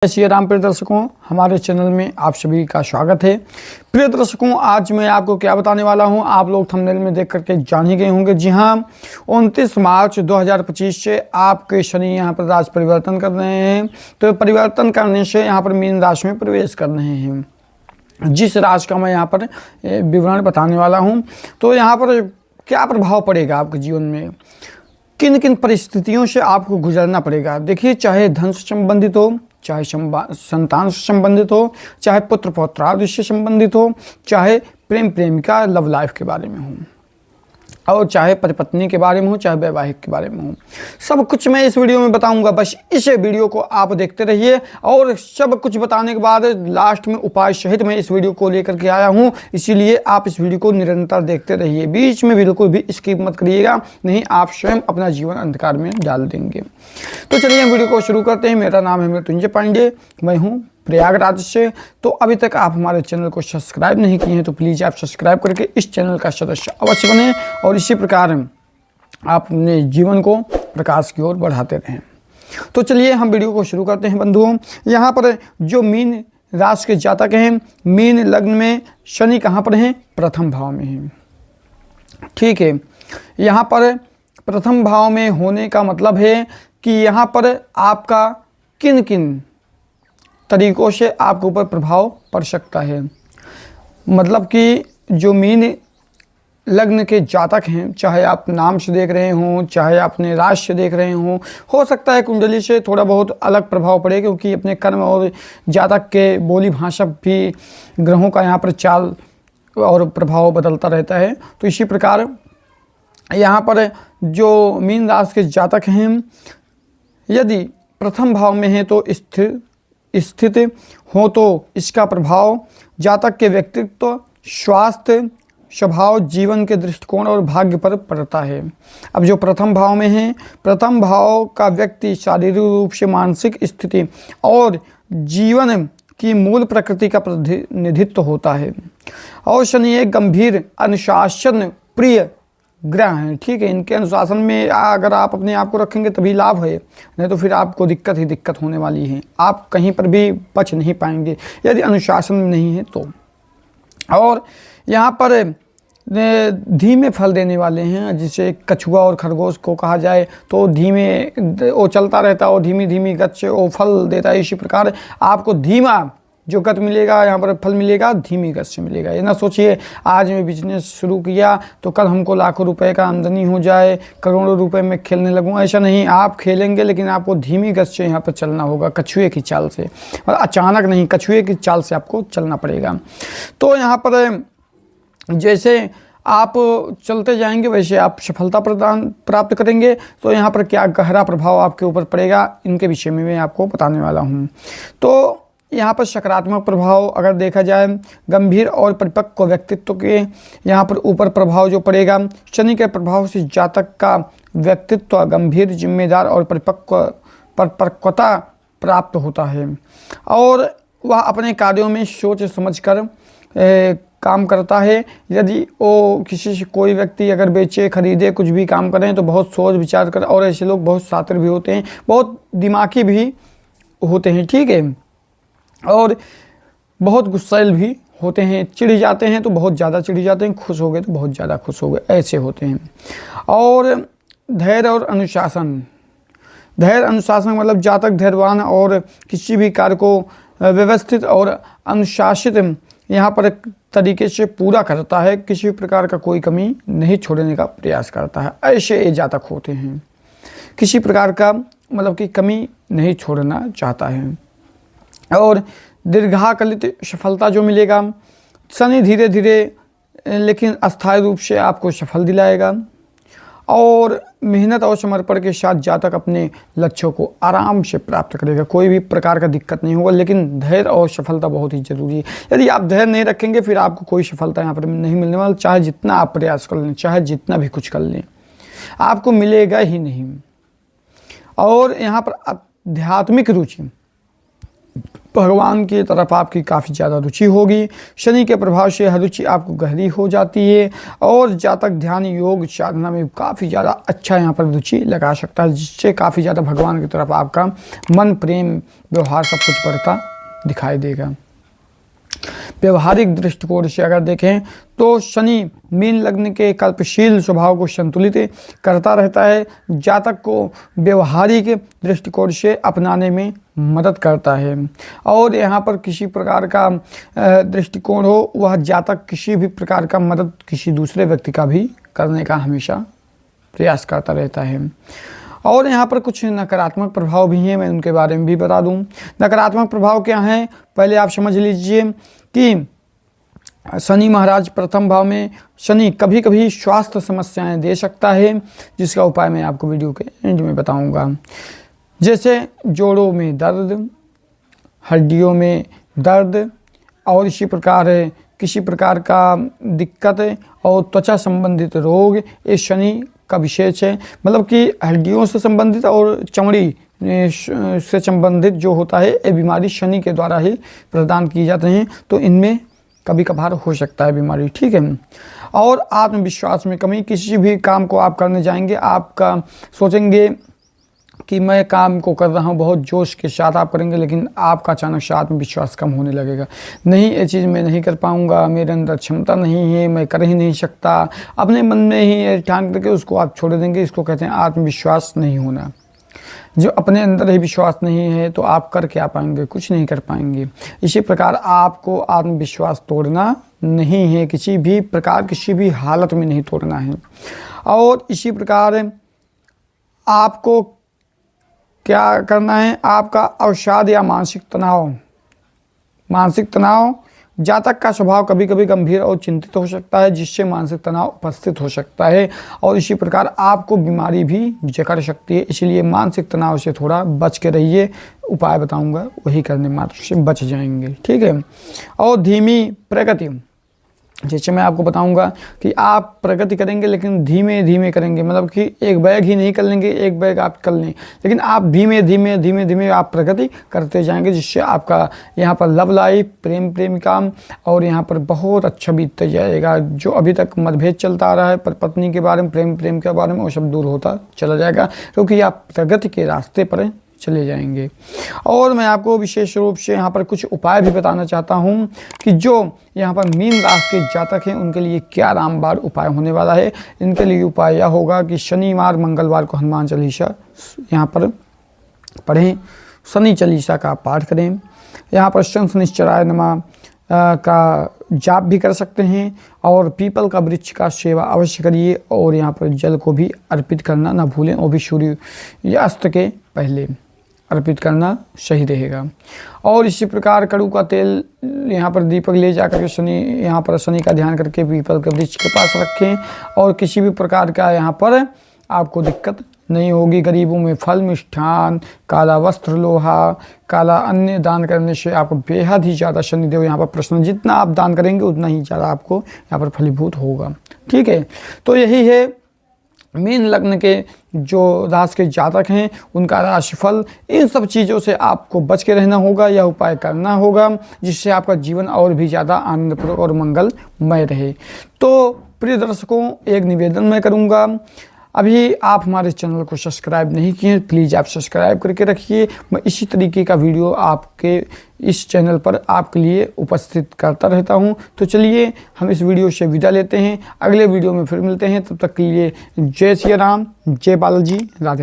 श्री राम प्रिय दर्शकों, हमारे चैनल में आप सभी का स्वागत है। प्रिय दर्शकों, आज मैं आपको क्या बताने वाला हूं, आप लोग थंबनेल में देख करके जान ही गए होंगे। जी हां, 29 मार्च 2025 से आपके शनि यहां पर राशि परिवर्तन कर रहे हैं। तो परिवर्तन करने से यहां पर मीन राशि में प्रवेश कर रहे हैं। जिस राशि का मैं यहाँ पर विवरण बताने वाला हूँ, तो यहाँ पर क्या प्रभाव पड़ेगा आपके जीवन में, किन किन परिस्थितियों से आपको गुजरना पड़ेगा। देखिए, चाहे धन से संबंधित हो, चाहे संतान से संबंधित हो, चाहे पुत्र पौत्रादि से संबंधित हो, चाहे प्रेम प्रेमिका लव लाइफ के बारे में हो, और चाहे पति पत्नी के बारे में हो, चाहे वैवाहिक के बारे में हो, सब कुछ मैं इस वीडियो में बताऊंगा। बस इस वीडियो को आप देखते रहिए, और सब कुछ बताने के बाद लास्ट में उपाय सहित मैं इस वीडियो को लेकर के आया हूं, इसीलिए आप इस वीडियो को निरंतर देखते रहिए। बीच में बिल्कुल भी स्किप मत करिएगा, नहीं आप स्वयं अपना जीवन अंधकार में डाल देंगे। तो चलिए हम वीडियो को शुरू करते हैं। मेरा नाम है मृत्युंजय पांडे, मैं हूँ प्रयागराज से। तो अभी तक आप हमारे चैनल को सब्सक्राइब नहीं किए हैं तो प्लीज़ आप सब्सक्राइब करके इस चैनल का सदस्य अवश्य बने, और इसी प्रकार आप अपने जीवन को प्रकाश की ओर बढ़ाते रहें। तो चलिए हम वीडियो को शुरू करते हैं बंधुओं। यहाँ पर जो मीन राशि के जातक हैं, मीन लग्न में शनि कहाँ पर हैं? प्रथम भाव में हैं। ठीक है, यहाँ पर प्रथम भाव में होने का मतलब है कि यहाँ पर आपका किन किन तरीकों से आपके ऊपर प्रभाव पड़ सकता है। मतलब कि जो मीन लग्न के जातक हैं, चाहे आप नाम से देख रहे हों, चाहे अपने राशि से देख रहे हों, हो सकता है कुंडली से थोड़ा बहुत अलग प्रभाव पड़े, क्योंकि अपने कर्म और जातक के बोली भाषा भी ग्रहों का यहाँ पर चाल और प्रभाव बदलता रहता है। तो इसी प्रकार यहाँ पर जो मीन राशि के जातक हैं, यदि प्रथम भाव में है तो स्थिति हो तो इसका प्रभाव जातक के व्यक्तित्व, स्वास्थ्य, स्वभाव, जीवन के दृष्टिकोण और भाग्य पर पड़ता है। अब जो प्रथम भाव में है, प्रथम भाव का व्यक्ति शारीरिक रूप से मानसिक स्थिति और जीवन की मूल प्रकृति का प्रतिनिधित्व होता है। और शनि एक गंभीर अनुशासन प्रिय ग्रह हैं। ठीक है, इनके अनुशासन में अगर आप अपने आप को रखेंगे तभी लाभ है, नहीं तो फिर आपको दिक्कत ही दिक्कत होने वाली है। आप कहीं पर भी बच नहीं पाएंगे यदि अनुशासन में नहीं है तो। और यहाँ पर धीमे फल देने वाले हैं, जिसे कछुआ और खरगोश को कहा जाए, तो धीमे वो चलता रहता है और धीमी धीमी गति से वो फल देता है। इसी प्रकार आपको धीमा जो गति मिलेगा, यहाँ पर फल मिलेगा, धीमी गति से मिलेगा। ये ना सोचिए आज मैं बिजनेस शुरू किया तो कल हमको लाखों रुपए का आमदनी हो जाए, करोड़ों रुपए में खेलने लगूँ, ऐसा नहीं। आप खेलेंगे लेकिन आपको धीमी गति से यहाँ पर चलना होगा, कछुए की चाल से, और अचानक नहीं, कछुए की चाल से आपको चलना पड़ेगा। तो यहाँ पर जैसे आप चलते जाएंगे वैसे आप सफलता प्राप्त करेंगे। तो यहाँ पर क्या गहरा प्रभाव आपके ऊपर पड़ेगा, इनके विषय में मैं आपको बताने वाला हूँ। तो यहाँ पर सकारात्मक प्रभाव अगर देखा जाए, गंभीर और परिपक्व व्यक्तित्व के यहाँ पर ऊपर प्रभाव जो पड़ेगा, शनि के प्रभाव से जातक का व्यक्तित्व गंभीर, जिम्मेदार और परिपक्वता प्राप्त होता है, और वह अपने कार्यों में सोच समझकर काम करता है। यदि वो किसी से कोई व्यक्ति अगर बेचे, खरीदे, कुछ भी काम करें तो बहुत सोच विचार कर, और ऐसे लोग बहुत शातिर भी होते हैं, बहुत दिमागी भी होते हैं। ठीक है, और बहुत गुस्सैल भी होते हैं। चिढ़ जाते हैं तो बहुत ज़्यादा चिढ़ जाते हैं, खुश हो गए तो बहुत ज़्यादा खुश हो गए, ऐसे होते हैं। और धैर्य और अनुशासन, धैर्य अनुशासन मतलब जातक धैर्यवान और किसी भी कार्य को व्यवस्थित और अनुशासित यहाँ पर तरीके से पूरा करता है, किसी भी प्रकार का कोई कमी नहीं छोड़ने का प्रयास करता है। ऐसे ये जातक होते हैं, किसी प्रकार का मतलब कि कमी नहीं छोड़ना चाहता है। और दीर्घकालिक सफलता जो मिलेगा, शनि धीरे धीरे लेकिन अस्थायी रूप से आपको सफल दिलाएगा, और मेहनत और समर्पण के साथ जातक अपने लक्ष्यों को आराम से प्राप्त करेगा। कोई भी प्रकार का दिक्कत नहीं होगा, लेकिन धैर्य और सफलता बहुत ही ज़रूरी है। यदि आप धैर्य नहीं रखेंगे फिर आपको कोई सफलता यहाँ पर नहीं मिलने वाला। चाहे जितना आप प्रयास कर लें, चाहे जितना भी कुछ कर लें, आपको मिलेगा ही नहीं। और यहाँ पर आध्यात्मिक रुचि, भगवान की तरफ आपकी काफ़ी ज़्यादा रुचि होगी। शनि के प्रभाव से यह रुचि आपको गहरी हो जाती है और जातक ध्यान योग साधना में काफ़ी ज़्यादा अच्छा यहाँ पर रुचि लगा सकता है, जिससे काफ़ी ज़्यादा भगवान की तरफ आपका मन, प्रेम, व्यवहार सब कुछ बढ़ता दिखाई देगा। व्यवहारिक दृष्टिकोण से अगर देखें तो शनि मीन लग्न के कल्पशील स्वभाव को संतुलित करता रहता है, जातक को व्यवहारिक दृष्टिकोण से अपनाने में मदद करता है। और यहाँ पर किसी प्रकार का दृष्टिकोण हो, वह जातक किसी भी प्रकार का मदद किसी दूसरे व्यक्ति का भी करने का हमेशा प्रयास करता रहता है। और यहाँ पर कुछ नकारात्मक प्रभाव भी हैं, मैं उनके बारे में भी बता दूं। नकारात्मक प्रभाव क्या हैं, पहले आप समझ लीजिए कि शनि महाराज प्रथम भाव में शनि कभी कभी स्वास्थ्य समस्याएं दे सकता है, जिसका उपाय मैं आपको वीडियो के एंड में बताऊंगा। जैसे जोड़ों में दर्द, हड्डियों में दर्द और इसी प्रकार किसी प्रकार का दिक्कत और त्वचा संबंधित रोग, ये शनि का विशेष है। मतलब कि हड्डियों से संबंधित और चमड़ी से संबंधित जो होता है, ये बीमारी शनि के द्वारा ही प्रदान की जाते हैं, तो इनमें कभी कभार हो सकता है बीमारी, ठीक है। और आत्मविश्वास में कमी, किसी भी काम को आप करने जाएंगे, आपका सोचेंगे कि मैं काम को कर रहा हूँ, बहुत जोश के साथ आप करेंगे, लेकिन आपका अचानक से आत्मविश्वास कम होने लगेगा। नहीं, ये चीज़ मैं नहीं कर पाऊँगा, मेरे अंदर क्षमता नहीं है, मैं कर ही नहीं सकता, अपने मन में ही ठान करके उसको आप छोड़ देंगे। इसको कहते हैं आत्मविश्वास नहीं होना। जो अपने अंदर ही विश्वास नहीं है तो आप कर क्या पाएंगे, कुछ नहीं कर पाएंगे। इसी प्रकार आपको आत्मविश्वास तोड़ना नहीं है, किसी भी प्रकार, किसी भी हालत में नहीं तोड़ना है। और इसी प्रकार आपको क्या करना है, आपका अवसाद या मानसिक तनाव, जातक का स्वभाव कभी कभी गंभीर और चिंतित हो सकता है, जिससे मानसिक तनाव उपस्थित हो सकता है और इसी प्रकार आपको बीमारी भी जकड़ सकती है। इसलिए मानसिक तनाव से थोड़ा बच के रहिए, उपाय बताऊंगा वही करने मात्र से बच जाएंगे, ठीक है। और धीमी प्रगति, जैसे मैं आपको बताऊंगा कि आप प्रगति करेंगे लेकिन धीमे धीमे करेंगे, मतलब कि एक बैग ही नहीं कर लेंगे, एक बैग आप कर लें, लेकिन आप धीमे धीमे आप प्रगति करते जाएंगे, जिससे आपका यहाँ पर लव लाइफ, प्रेम प्रेमिका और यहाँ पर बहुत अच्छा बीतते जाएगा। जो अभी तक मतभेद चलता आ रहा है पर पत्नी के बारे में, प्रेम के बारे में, वो सब दूर होता चला जाएगा, क्योंकि आप प्रगति के रास्ते पर चले जाएंगे। और मैं आपको विशेष रूप से यहाँ पर कुछ उपाय भी बताना चाहता हूँ कि जो यहाँ पर मीन राशि के जातक हैं उनके लिए क्या रामबाण उपाय होने वाला है। इनके लिए उपाय यह होगा कि शनिवार मंगलवार को हनुमान चालीसा यहाँ पर पढ़ें, शनि चालीसा का पाठ करें, यहाँ पर शनिश्चराय नमः का जाप भी कर सकते हैं और पीपल का वृक्ष का सेवा अवश्य करिए और यहाँ पर जल को भी अर्पित करना ना भूलें, वो भी सूर्यास्त के पहले अर्पित करना सही रहेगा। और इसी प्रकार कड़ू का तेल यहाँ पर दीपक ले जाकर के यहाँ पर शनि का ध्यान करके पीपल के वृक्ष के पास रखें और किसी भी प्रकार का यहाँ पर आपको दिक्कत नहीं होगी। गरीबों में फल, मिष्ठान, काला वस्त्र, लोहा, काला अन्न दान करने से आपको बेहद ही ज़्यादा शनिदेव यहाँ पर प्रसन्न, जितना आप दान करेंगे उतना ही ज़्यादा आपको यहाँ पर फलीभूत होगा, ठीक है। तो यही है मीन लग्न के जो राशि के जातक हैं उनका राशिफल। इन सब चीज़ों से आपको बच के रहना होगा, यह उपाय करना होगा, जिससे आपका जीवन और भी ज़्यादा आनंदपूर्ण और मंगलमय रहे। तो प्रिय दर्शकों, एक निवेदन मैं करूँगा, अभी आप हमारे चैनल को सब्सक्राइब नहीं किए, प्लीज़ आप सब्सक्राइब करके रखिए। मैं इसी तरीके का वीडियो आपके इस चैनल पर आपके लिए उपस्थित करता रहता हूं। तो चलिए हम इस वीडियो से विदा लेते हैं, अगले वीडियो में फिर मिलते हैं। तब तक के लिए जय श्री राम, जय बालाजी, राधे।